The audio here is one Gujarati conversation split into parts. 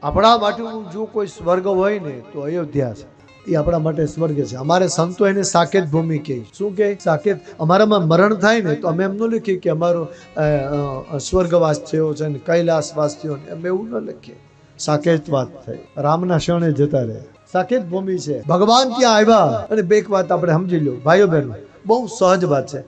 આપણા માટેનું જો કોઈ સ્વર્ગ હોય ને તો અયોધ્યા છે. એ આપણા માટે સ્વર્ગ છે. અમારે સંતો એને સાકેત ભૂમિ કહે. શું કહે? સાકેત. અમારામાં મરણ થાય ને તો અમે એમ ન લખીએ કે અમારો સ્વર્ગવાસ થયો છે ને કૈલાસવાસ થયો ને, અમે એવું ન લખીએ. સાકેત વાત થઈ. રામના શરણે જતા રહે. સાકેત ભૂમિ છે. ભગવાન ત્યાં આવ્યા. અને બે એક વાત આપણે સમજી લો ભાઈઓ બહેનો, બહુ સહજ વાત છે.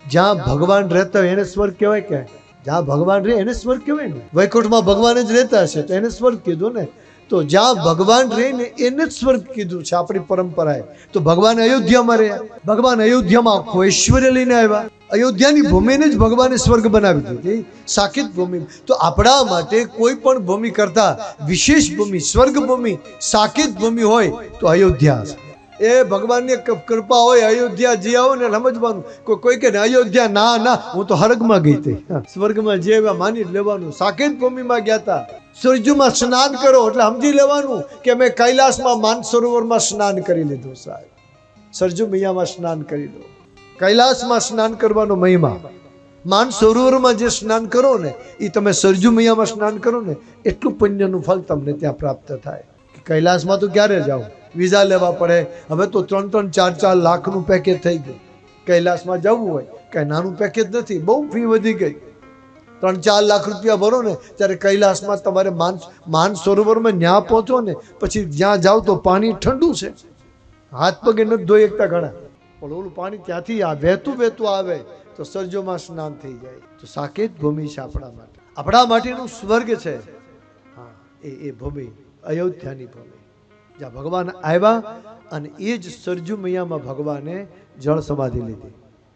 જ્યાં ભગવાન રહેતા હોય એને સ્વર્ગ કહેવાય કે? જ્યાં ભગવાન રહે એને સ્વર્ગ કહેવાય ને. વૈકુંઠમાં ભગવાન જ રહેતા હશે તો એને સ્વર્ગ કીધું ને. તો જ્યાં ભગવાન રહે ને એને જ સ્વર્ગ કીધું છે આપણી પરંપરાએ. તો ભગવાન અયોધ્યામાં રહ્યા. ભગવાન અયોધ્યામાં આખું ઐશ્વર્ય લઈને આવ્યા. અયોધ્યાની ભૂમિને જ ભગવાને સ્વર્ગ બનાવી દીધી, સાકેત ભૂમિ. તો આપણા માટે કોઈ પણ ભૂમિ કરતા વિશેષ ભૂમિ, સ્વર્ગ ભૂમિ, સાકેત ભૂમિ હોય તો અયોધ્યા છે. એ ભગવાનની કૃપા હોય. અયોધ્યા જે આવો ને સમજવાનું. કોઈ કે અયોધ્યા ના ના, હું તો હરગમાં ગઈ હતી. સ્વર્ગમાં જે માની લેવાનું. સાકેત ભૂમિમાં ગયા હતા. સરજુમાં સ્નાન કરો એટલે સમજી લેવાનું કે અમે કૈલાસમાં માનસરોવરમાં સ્નાન કરી લીધું. સાહેબ, સરજુ મૈયામાં સ્નાન કરી લો. કૈલાસમાં સ્નાન કરવાનો મહિમા. માનસરોવરમાં જે સ્નાન કરો ને એ તમે સરજુ મૈયામાં સ્નાન કરો ને એટલું પુણ્યનું ફળ તમને ત્યાં પ્રાપ્ત થાય. કૈલાસમાં તો ક્યારે જાઓ? વિઝા લેવા પડે. હવે તો 3-3, 4-4 લાખનું પેકેજ થઈ ગયું. કૈલાસમાં જવું હોય કઈ નાનું પેકેજ નથી. બહુ ફી વધી ગઈ. 3-4 લાખ રૂપિયા ભરો ને ત્યારે કૈલાસમાં તમારે માનસરોવરમાં ન્યા પહોંચો ને પછી જ્યાં જાઓ તો પાણી ઠંડુ છે. હાથ પગે નથી ધોઈ શકતા ઘણા, પણ ઓલું પાણી ત્યાંથી વહેતું વહેતું આવે તો સરજોમાં સ્નાન થઈ જાય. તો સાકેત ભૂમિ છે આપણા માટે. આપણા માટેનું સ્વર્ગ છે. હા, એ ભૂમિ અયોધ્યાની ભૂમિ જ્યાં ભગવાન આવ્યા અને એ જ સરજુ મૈયામાં ભગવાને જળ સમાધિ લીધી.